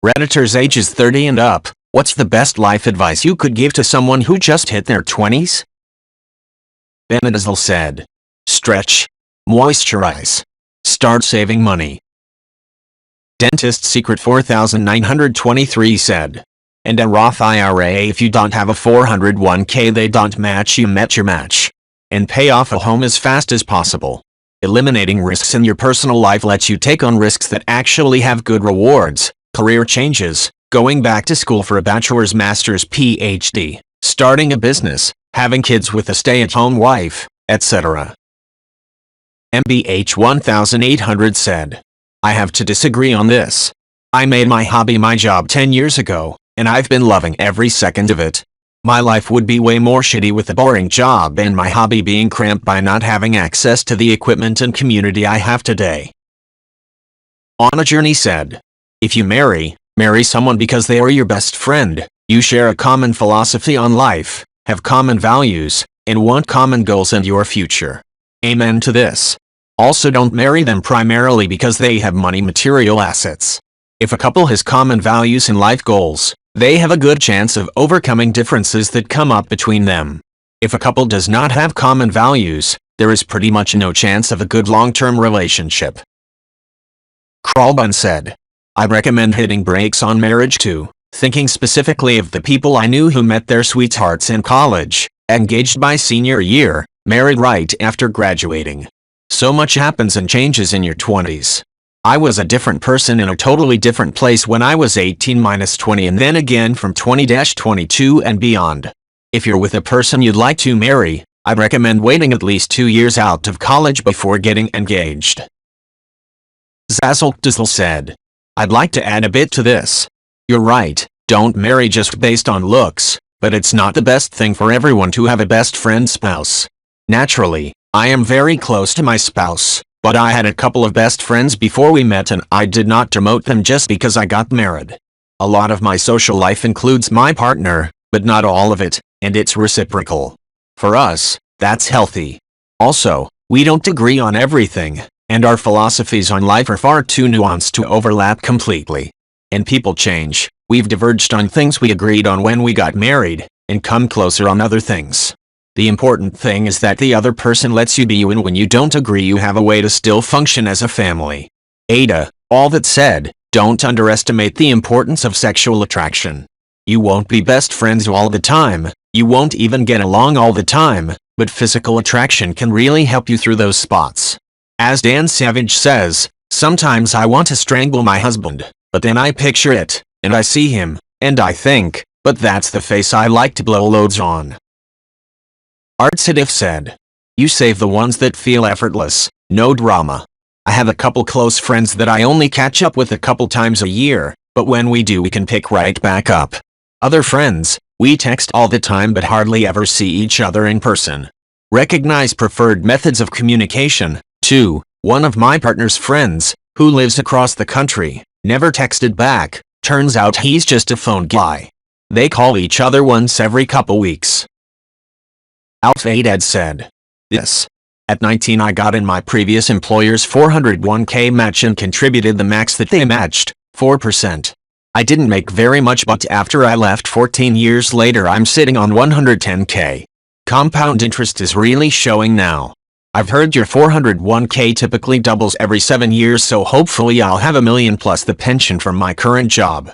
Redditors ages 30 and up, what's the best life advice you could give to someone who just hit their 20s? Benedizel said, stretch, moisturize, start saving money. Dentist Secret 4923 said, and a Roth IRA if you don't have a 401k they don't match, you met your match. And pay off a home as fast as possible. Eliminating risks in your personal life lets you take on risks that actually have good rewards, career changes, going back to school for a bachelor's, master's, PhD, starting a business, having kids with a stay-at-home wife, etc. MBH 1800 said, I have to disagree on this. I made my hobby my job 10 years ago, and I've been loving every second of it. My life would be way more shitty with a boring job and my hobby being cramped by not having access to the equipment and community I have today. On a Journey said, if you marry someone because they are your best friend, you share a common philosophy on life, have common values, and want common goals and your future. Amen to this. Also, don't marry them primarily because they have money, material assets. If a couple has common values and life goals, they have a good chance of overcoming differences that come up between them. If a couple does not have common values, there is pretty much no chance of a good long-term relationship. Crawlbun said, I recommend hitting brakes on marriage too, thinking specifically of the people I knew who met their sweethearts in college, engaged by senior year, married right after graduating. So much happens and changes in your 20s. I was a different person in a totally different place when I was 18-20 and then again from 20-22 and beyond. If you're with a person you'd like to marry, I'd recommend waiting at least 2 years out of college before getting engaged. Zazulkdizel said, I'd like to add a bit to this. You're right, don't marry just based on looks, but it's not the best thing for everyone to have a best friend spouse. Naturally, I am very close to my spouse, but I had a couple of best friends before we met and I did not demote them just because I got married. A lot of my social life includes my partner, but not all of it, and it's reciprocal. For us, that's healthy. Also, we don't agree on everything, and our philosophies on life are far too nuanced to overlap completely. And people change. We've diverged on things we agreed on when we got married, and come closer on other things. The important thing is that the other person lets you be you, and when you don't agree you have a way to still function as a family. Ada, all that said, don't underestimate the importance of sexual attraction. You won't be best friends all the time, you won't even get along all the time, but physical attraction can really help you through those spots. As Dan Savage says, sometimes I want to strangle my husband, but then I picture it, and I see him, and I think, but that's the face I like to blow loads on. Artsidif said, you save the ones that feel effortless, no drama. I have a couple close friends that I only catch up with a couple times a year, but when we do we can pick right back up. Other friends, we text all the time but hardly ever see each other in person. Recognize preferred methods of communication, too. One of my partner's friends, who lives across the country, never texted back. Turns out he's just a phone guy. They call each other once every couple weeks. Alfadad said, yes. At 19 I got in my previous employer's 401k match and contributed the max that they matched, 4%. I didn't make very much, but after I left 14 years later I'm sitting on 110k. Compound interest is really showing now. I've heard your 401k typically doubles every 7 years, so hopefully I'll have $1 million plus the pension from my current job.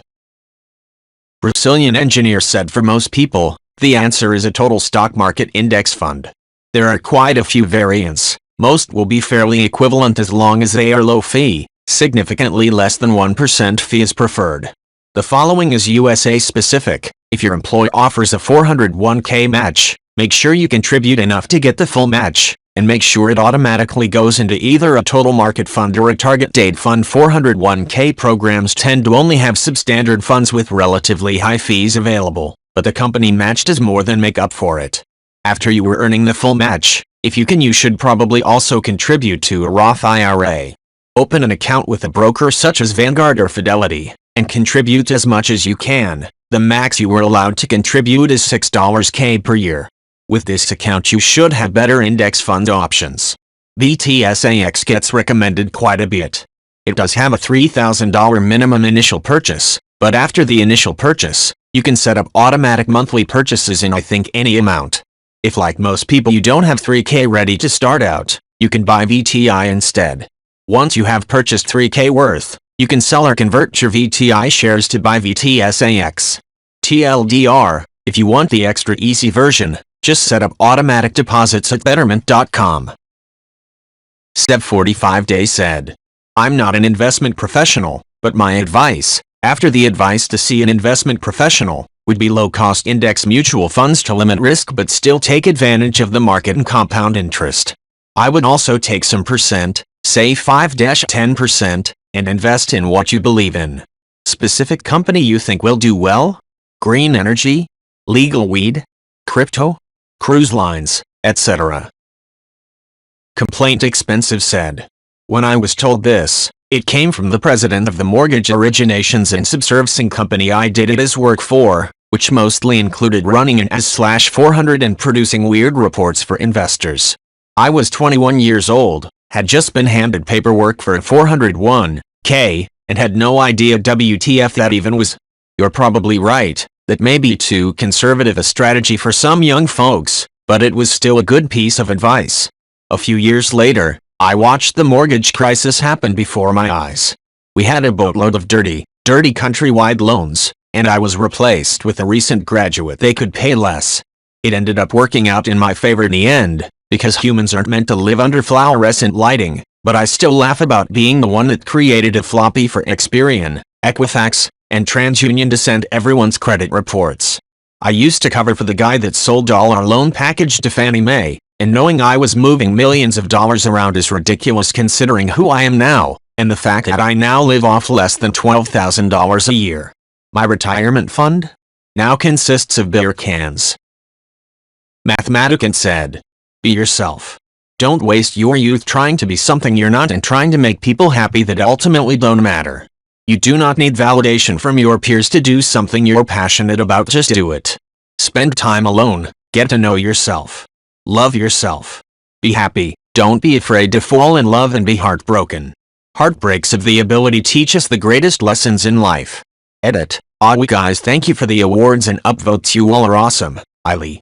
Brazilian engineer said for most people, the answer is a total stock market index fund. There are quite a few variants. Most will be fairly equivalent as long as they are low fee. Significantly less than 1% fee is preferred. The following is USA specific. If your employer offers a 401k match, make sure you contribute enough to get the full match, and make sure it automatically goes into either a total market fund or a target date fund. 401k programs tend to only have substandard funds with relatively high fees available, but the company match does more than make up for it. After you were earning the full match, if you can, you should probably also contribute to a Roth IRA. Open an account with a broker such as Vanguard or Fidelity, and contribute as much as you can. The max you were allowed to contribute is $6k per year. With this account you should have better index fund options. VTSAX gets recommended quite a bit. It does have a $3,000 minimum initial purchase, But after the initial purchase, you can set up automatic monthly purchases in I think any amount. If like most people you don't have $3K ready to start out, you can buy VTI instead. Once you have purchased $3K worth, you can sell or convert your VTI shares to buy VTSAX. TLDR, if you want the extra easy version, just set up automatic deposits at betterment.com. Step 45 Day said, I'm not an investment professional, but my advice, after the advice to see an investment professional, would be low-cost index mutual funds to limit risk but still take advantage of the market and compound interest. I would also take some percent, say 5-10%, and invest in what you believe in. Specific company you think will do well? Green energy? Legal weed? Crypto? Cruise lines, etc. Complaint Expensive said, when I was told this, it came from the president of the mortgage originations and subservicing company I did his work for, which mostly included running an S/400 and producing weird reports for investors. I was 21 years old, had just been handed paperwork for a 401k, and had no idea WTF that even was. You're probably right, that may be too conservative a strategy for some young folks, but it was still a good piece of advice. A few years later, I watched the mortgage crisis happen before my eyes. We had a boatload of dirty countrywide loans, and I was replaced with a recent graduate they could pay less. It ended up working out in my favor in the end, because humans aren't meant to live under fluorescent lighting, but I still laugh about being the one that created a floppy for Experian, Equifax, and TransUnion to send everyone's credit reports. I used to cover for the guy that sold all our loan package to Fannie Mae, and knowing I was moving millions of dollars around is ridiculous considering who I am now, and the fact that I now live off less than $12,000 a year. My retirement fund now consists of beer cans. Mathematician said, be yourself. Don't waste your youth trying to be something you're not and trying to make people happy that ultimately don't matter. You do not need validation from your peers to do something you're passionate about, just do it. Spend time alone, get to know yourself. Love yourself. Be happy, don't be afraid to fall in love and be heartbroken. Heartbreaks of the ability teach us the greatest lessons in life. Edit. We guys, thank you for the awards and upvotes, you all are awesome, Eiley.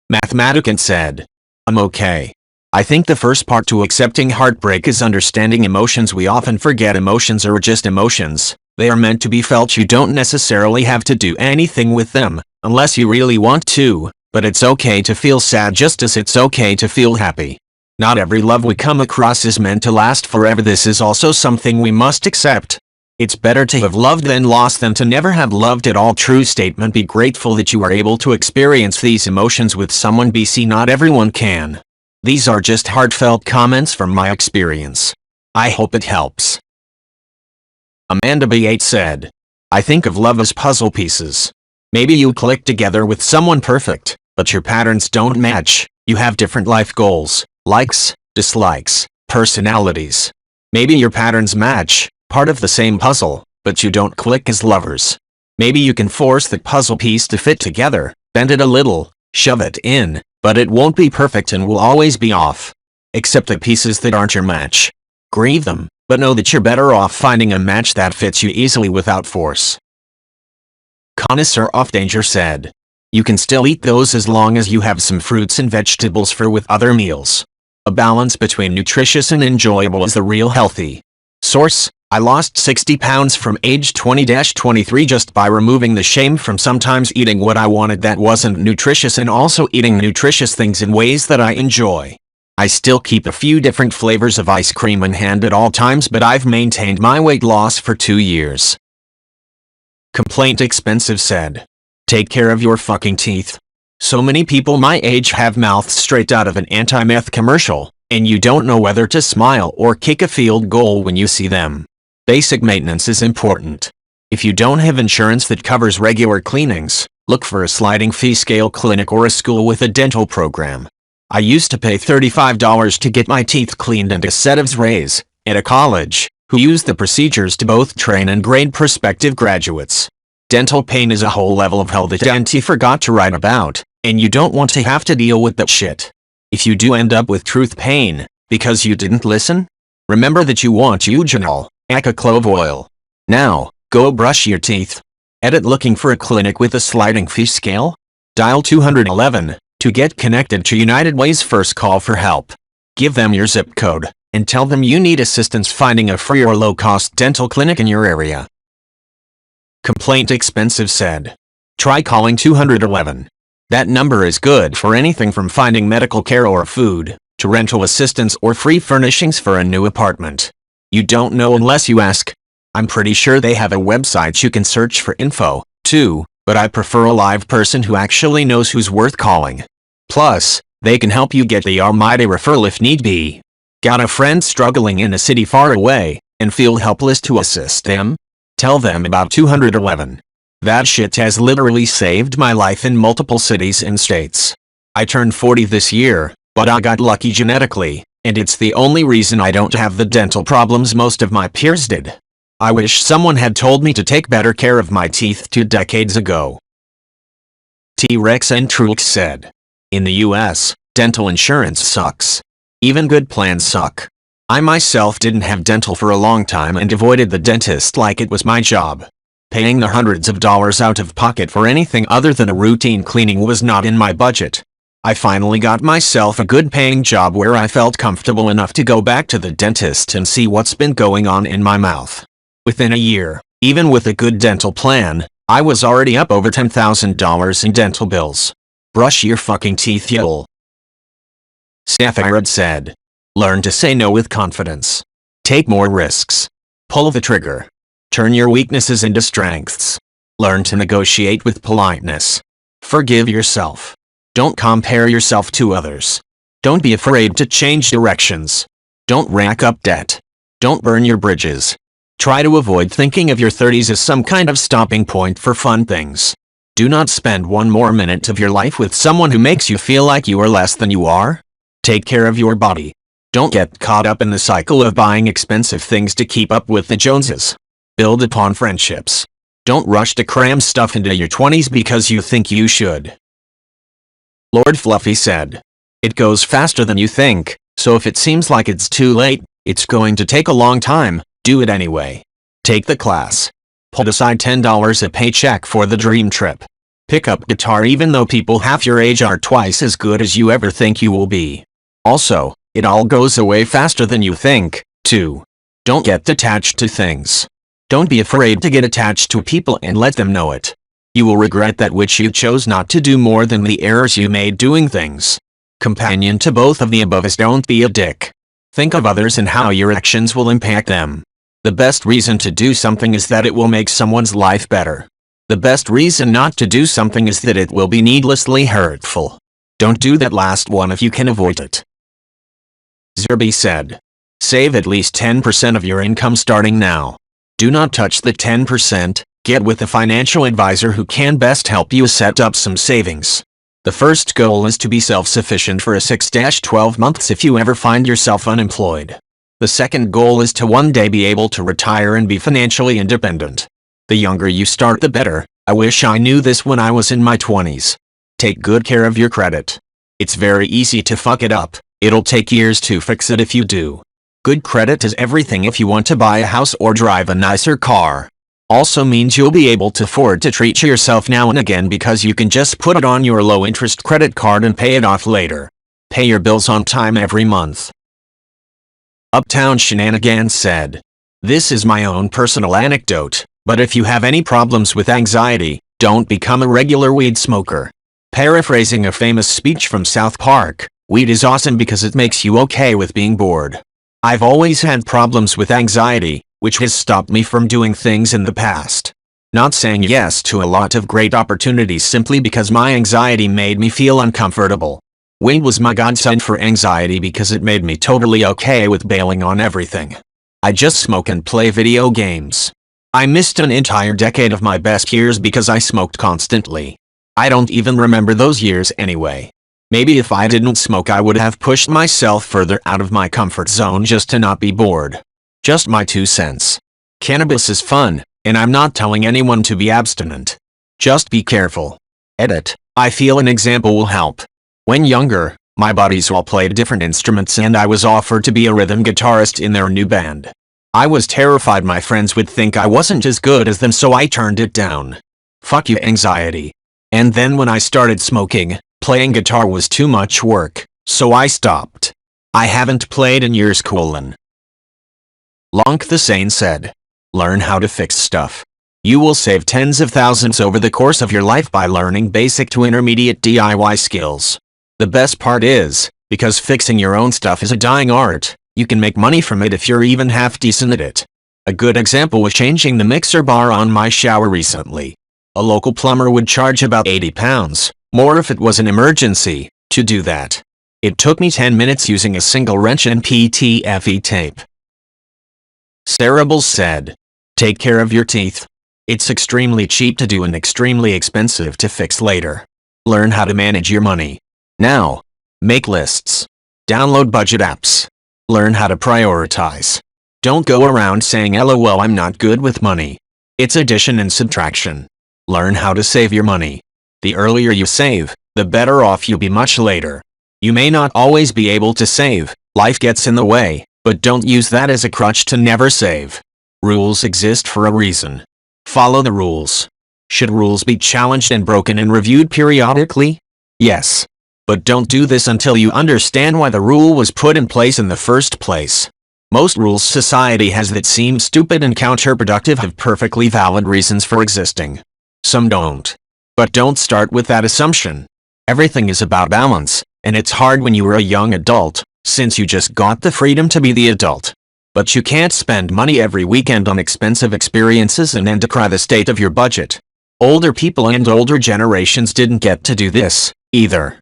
Mathematician said, I'm okay. I think the first part to accepting heartbreak is understanding emotions. We often forget emotions are just emotions. They are meant to be felt. You don't necessarily have to do anything with them, unless you really want to, but it's okay to feel sad just as it's okay to feel happy. Not every love we come across is meant to last forever. This is also something we must accept. It's better to have loved than lost than to never have loved at all. True statement. Be grateful that you are able to experience these emotions with someone. BC, not everyone can. These are just heartfelt comments from my experience. I hope it helps. Amanda B8 said, I think of love as puzzle pieces. Maybe you click together with someone perfect, but your patterns don't match. You have different life goals, likes, dislikes, personalities. Maybe your patterns match, part of the same puzzle, but you don't click as lovers. Maybe you can force that puzzle piece to fit together, bend it a little, shove it in, but it won't be perfect and will always be off. Accept the pieces that aren't your match. Grieve them, but know that you're better off finding a match that fits you easily without force. Connoisseur of Danger said, you can still eat those as long as you have some fruits and vegetables for with other meals. A balance between nutritious and enjoyable is the real healthy. Source, I lost 60 pounds from age 20-23 just by removing the shame from sometimes eating what I wanted that wasn't nutritious and also eating nutritious things in ways that I enjoy. I still keep a few different flavors of ice cream in hand at all times, but I've maintained my weight loss for 2 years. Complaint Expensive said, take care of your fucking teeth. So many people my age have mouths straight out of an anti-meth commercial, and you don't know whether to smile or kick a field goal when you see them. Basic maintenance is important. If you don't have insurance that covers regular cleanings, look for a sliding fee scale clinic or a school with a dental program. I used to pay $35 to get my teeth cleaned and a set of rays at a college, who used the procedures to both train and grade prospective graduates. Dental pain is a whole level of hell that Dante forgot to write about, and you don't want to have to deal with that shit. If you do end up with tooth pain, because you didn't listen, remember that you want eugenol, aca clove oil. Now, Go brush your teeth. Edit looking for a clinic with a sliding fee scale? Dial 211 to get connected to United Way's first call for help. Give them your zip code and tell them you need assistance finding a free or low-cost dental clinic in your area. Complaint expensive said. Try calling 211. That number is good for anything from finding medical care or food, to rental assistance or free furnishings for a new apartment. You don't know unless you ask. I'm pretty sure they have a website you can search for info, too, but I prefer a live person who actually knows who's worth calling. Plus, they can help you get the almighty referral if need be. Got a friend struggling in a city far away, and feel helpless to assist them? Tell them about 211. That shit has literally saved my life in multiple cities and states. I turned 40 this year, but I got lucky genetically, and it's the only reason I don't have the dental problems most of my peers did. I wish someone had told me to take better care of my teeth 2 decades ago. T-Rex and Trux said. In the US, dental insurance sucks. Even good plans suck. I myself didn't have dental for a long time and avoided the dentist like it was my job. Paying the hundreds of dollars out of pocket for anything other than a routine cleaning was not in my budget. I finally got myself a good paying job where I felt comfortable enough to go back to the dentist and see what's been going on in my mouth. Within a year, even with a good dental plan, I was already up over $10,000 in dental bills. Brush your fucking teeth, y'all. AskReddit said. Learn to say no with confidence. Take more risks. Pull the trigger. Turn your weaknesses into strengths. Learn to negotiate with politeness. Forgive yourself. Don't compare yourself to others. Don't be afraid to change directions. Don't rack up debt. Don't burn your bridges. Try to avoid thinking of your 30s as some kind of stopping point for fun things. Do not spend one more minute of your life with someone who makes you feel like you are less than you are. Take care of your body. Don't get caught up in the cycle of buying expensive things to keep up with the Joneses. Build upon friendships. Don't rush to cram stuff into your 20s because you think you should. Lord Fluffy said. It goes faster than you think, so if it seems like it's too late, it's going to take a long time, do it anyway. Take the class. Put aside $10 a paycheck for the dream trip. Pick up guitar even though people half your age are twice as good as you ever think you will be. Also, it all goes away faster than you think, too. Don't get attached to things. Don't be afraid to get attached to people and let them know it. You will regret that which you chose not to do more than the errors you made doing things. Companion to both of the above is don't be a dick. Think of others and how your actions will impact them. The best reason to do something is that it will make someone's life better. The best reason not to do something is that it will be needlessly hurtful. Don't do that last one if you can avoid it. Zerby said. Save at least 10% of your income starting now. Do not touch the 10%, get with a financial advisor who can best help you set up some savings. The first goal is to be self-sufficient for a 6-12 months if you ever find yourself unemployed. The second goal is to one day be able to retire and be financially independent. The younger you start the better. I wish I knew this when I was in my 20s. Take good care of your credit. It's very easy to fuck it up. It'll take years to fix it if you do. Good credit is everything if you want to buy a house or drive a nicer car. Also means you'll be able to afford to treat yourself now and again because you can just put it on your low-interest credit card and pay it off later. Pay your bills on time every month. Uptown Shenanigans said. This is my own personal anecdote, but if you have any problems with anxiety, don't become a regular weed smoker. Paraphrasing a famous speech from South Park, weed is awesome because it makes you okay with being bored. I've always had problems with anxiety, which has stopped me from doing things in the past. Not saying yes to a lot of great opportunities simply because my anxiety made me feel uncomfortable. Weed was my godsend for anxiety because it made me totally okay with bailing on everything. I just smoke and play video games. I missed an entire decade of my best years because I smoked constantly. I don't even remember those years anyway. Maybe if I didn't smoke I would have pushed myself further out of my comfort zone just to not be bored. Just my 2 cents. Cannabis is fun, and I'm not telling anyone to be abstinent. Just be careful. Edit. I feel an example will help. When younger, my buddies all played different instruments and I was offered to be a rhythm guitarist in their new band. I was terrified my friends would think I wasn't as good as them, so I turned it down. Fuck you, anxiety. And then when I started smoking, playing guitar was too much work, so I stopped. I haven't played in years. Lonk the Sane said. Learn how to fix stuff. You will save tens of thousands over the course of your life by learning basic to intermediate DIY skills. The best part is, because fixing your own stuff is a dying art, you can make money from it if you're even half decent at it. A good example was changing the mixer bar on my shower recently. A local plumber would charge about £80, more if it was an emergency, to do that. It took me 10 minutes using a single wrench and PTFE tape. Cerebles said. Take care of your teeth. It's extremely cheap to do and extremely expensive to fix later. Learn how to manage your money. Now. Make lists. Download budget apps. Learn how to prioritize. Don't go around saying LOL I'm not good with money. It's addition and subtraction. Learn how to save your money. The earlier you save, the better off you'll be much later. You may not always be able to save, life gets in the way, but don't use that as a crutch to never save. Rules exist for a reason. Follow the rules. Should rules be challenged and broken and reviewed periodically? Yes. But don't do this until you understand why the rule was put in place in the first place. Most rules society has that seem stupid and counterproductive have perfectly valid reasons for existing. Some don't. But don't start with that assumption. Everything is about balance, and it's hard when you are a young adult, since you just got the freedom to be the adult. But you can't spend money every weekend on expensive experiences and then decry the state of your budget. Older people and older generations didn't get to do this, either.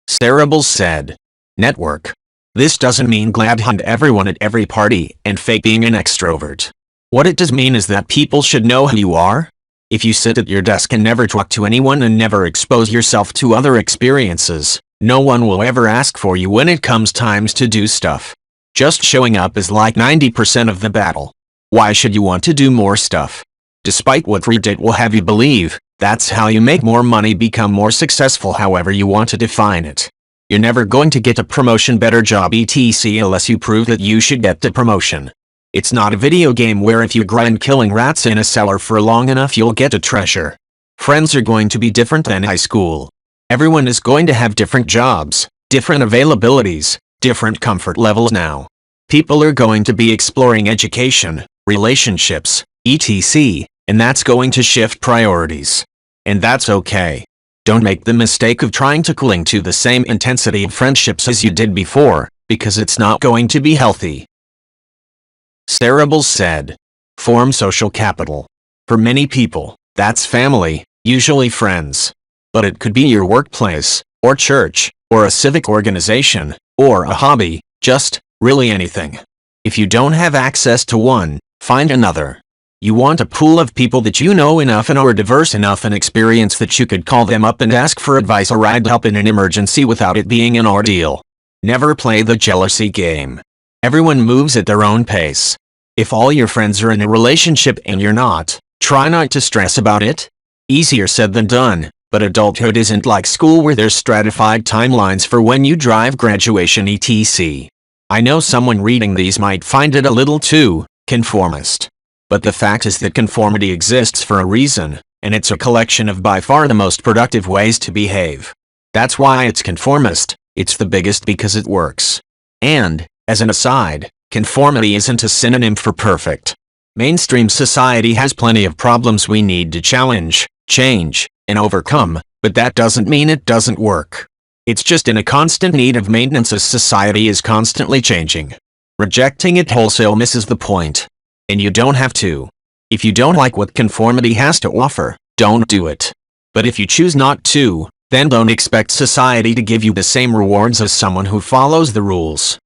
Cerebles said. Network. This doesn't mean glad hunt everyone at every party and fake being an extrovert. What it does mean is that people should know who you are. If you sit at your desk and never talk to anyone and never expose yourself to other experiences, no one will ever ask for you when it comes times to do stuff. Just showing up is like 90% of the battle. Why should you want to do more stuff? Despite what Reddit will have you believe, that's how you make more money, become more successful, however you want to define it. You're never going to get a promotion, better job, etc. unless you prove that you should get the promotion. It's not a video game where if you grind killing rats in a cellar for long enough you'll get a treasure. Friends are going to be different than high school. Everyone is going to have different jobs, different availabilities, different comfort levels now. People are going to be exploring education, relationships, etc., and that's going to shift priorities. And that's okay. Don't make the mistake of trying to cling to the same intensity of friendships as you did before, because it's not going to be healthy. Cerebles said. Form social capital. For many people, that's family, usually friends. But it could be your workplace, or church, or a civic organization, or a hobby, just, really anything. If you don't have access to one, find another. You want a pool of people that you know enough and are diverse enough in experience that you could call them up and ask for advice or ride help in an emergency without it being an ordeal. Never play the jealousy game. Everyone moves at their own pace. If all your friends are in a relationship and you're not, try not to stress about it. Easier said than done. But adulthood isn't like school where there's stratified timelines for when you drive, graduation, etc. I know someone reading these might find it a little too conformist. But the fact is that conformity exists for a reason, and it's a collection of by far the most productive ways to behave. That's why it's conformist. It's the biggest because it works. And, as an aside, conformity isn't a synonym for perfect. Mainstream society has plenty of problems we need to challenge, change, and overcome, but that doesn't mean it doesn't work. It's just in a constant need of maintenance as society is constantly changing. Rejecting it wholesale misses the point. And you don't have to. If you don't like what conformity has to offer, don't do it. But if you choose not to, then don't expect society to give you the same rewards as someone who follows the rules.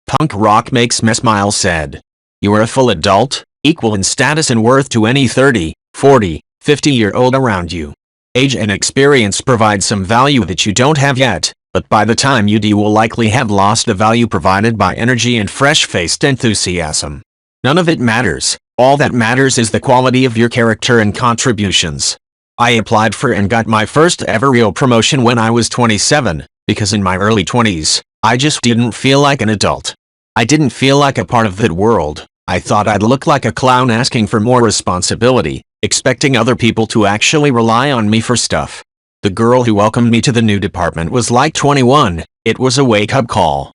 Punk Rock Makes Me Smile said. You are a full adult, equal in status and worth to any 30, 40, 50-year-old around you. Age and experience provide some value that you don't have yet, but by the time you do you will likely have lost the value provided by energy and fresh-faced enthusiasm. None of it matters. All that matters is the quality of your character and contributions. I applied for and got my first ever real promotion when I was 27, because in my early 20s, I just didn't feel like an adult. I didn't feel like a part of that world. I thought I'd look like a clown asking for more responsibility, expecting other people to actually rely on me for stuff. The girl who welcomed me to the new department was like 21. It was a wake-up call.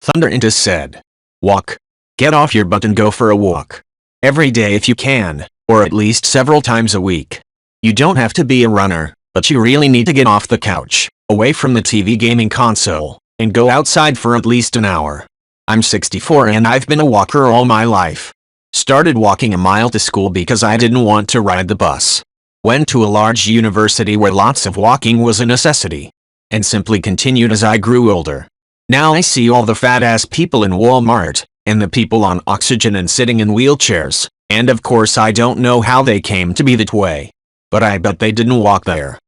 Thunder Intus said, "Walk. Get off your butt and go for a walk. Every day if you can, or at least several times a week. You don't have to be a runner, but you really need to get off the couch, away from the TV gaming console, and go outside for at least an hour. I'm 64 and I've been a walker all my life. Started walking a mile to school because I didn't want to ride the bus. Went to a large university where lots of walking was a necessity. And simply continued as I grew older. Now I see all the fat-ass people in Walmart, and the people on oxygen and sitting in wheelchairs, and of course I don't know how they came to be that way. But I bet they didn't walk there."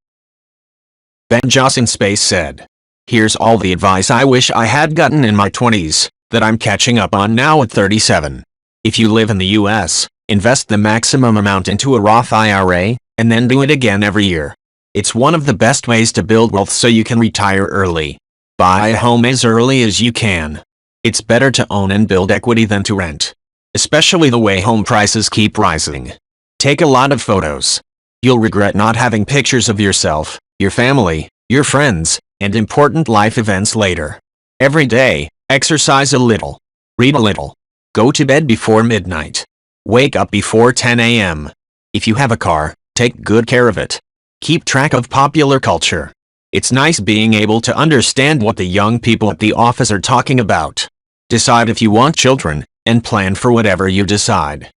Ben Joss in Space said, "Here's all the advice I wish I had gotten in my 20s, that I'm catching up on now at 37. If you live in the US, invest the maximum amount into a Roth IRA, and then do it again every year. It's one of the best ways to build wealth so you can retire early. Buy a home as early as you can. It's better to own and build equity than to rent. Especially the way home prices keep rising. Take a lot of photos. You'll regret not having pictures of yourself, your family, your friends, and important life events later. Every day, exercise a little. Read a little. Go to bed before midnight. Wake up before 10 a.m. If you have a car, take good care of it. Keep track of popular culture. It's nice being able to understand what the young people at the office are talking about. Decide if you want children, and plan for whatever you decide."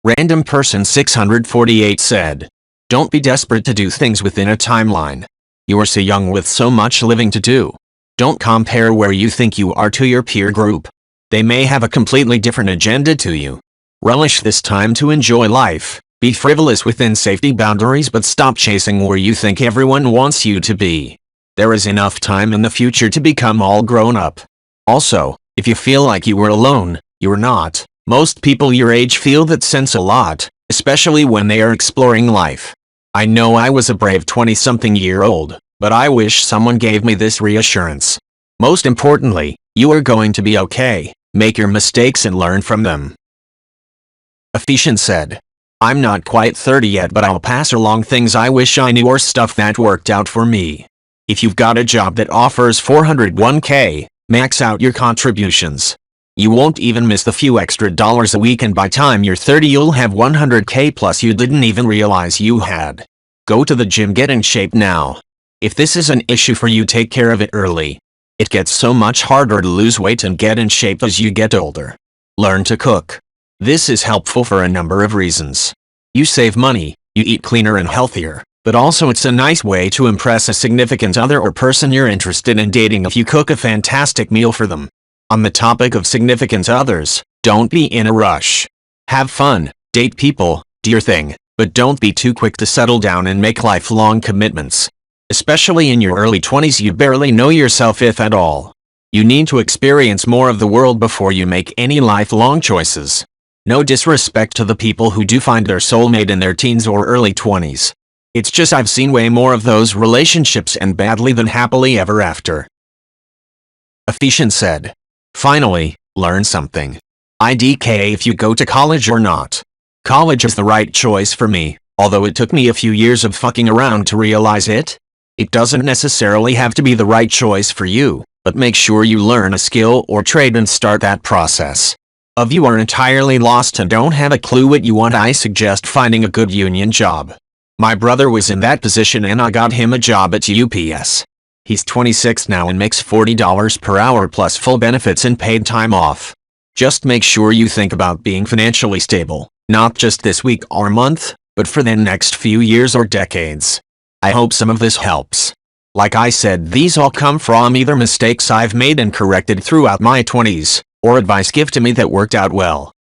Random Person 648 said, "Don't be desperate to do things within a timeline. You are so young with so much living to do. Don't compare where you think you are to your peer group. They may have a completely different agenda to you. Relish this time to enjoy life. Be frivolous within safety boundaries but stop chasing where you think everyone wants you to be. There is enough time in the future to become all grown up. Also, if you feel like you were alone, you are not. Most people your age feel that sense a lot, especially when they are exploring life. I know I was a brave 20-something-year-old, but I wish someone gave me this reassurance. Most importantly, you are going to be okay. Make your mistakes and learn from them." Ephesians said, "I'm not quite 30 yet, but I'll pass along things I wish I knew or stuff that worked out for me. If you've got a job that offers 401k, max out your contributions. You won't even miss the few extra dollars a week, and by time you're 30 you'll have 100k plus you didn't even realize you had. Go to the gym, get in shape now. If this is an issue for you, take care of it early. It gets so much harder to lose weight and get in shape as you get older. Learn to cook. This is helpful for a number of reasons. You save money, you eat cleaner and healthier, but also it's a nice way to impress a significant other or person you're interested in dating if you cook a fantastic meal for them. On the topic of significant others, don't be in a rush. Have fun, date people, do your thing, but don't be too quick to settle down and make lifelong commitments. Especially in your early 20s, you barely know yourself, if at all. You need to experience more of the world before you make any lifelong choices. No disrespect to the people who do find their soulmate in their teens or early 20s. It's just I've seen way more of those relationships end badly than happily ever after." Ephesians said, "Finally, learn something. IDK if you go to college or not. College is the right choice for me, although it took me a few years of fucking around to realize it. It doesn't necessarily have to be the right choice for you, but make sure you learn a skill or trade and start that process. If you are entirely lost and don't have a clue what you want, I suggest finding a good union job. My brother was in that position and I got him a job at UPS. He's 26 now and makes $40 per hour plus full benefits and paid time off. Just make sure you think about being financially stable, not just this week or month, but for the next few years or decades. I hope some of this helps. Like I said, these all come from either mistakes I've made and corrected throughout my 20s, or advice given to me that worked out well.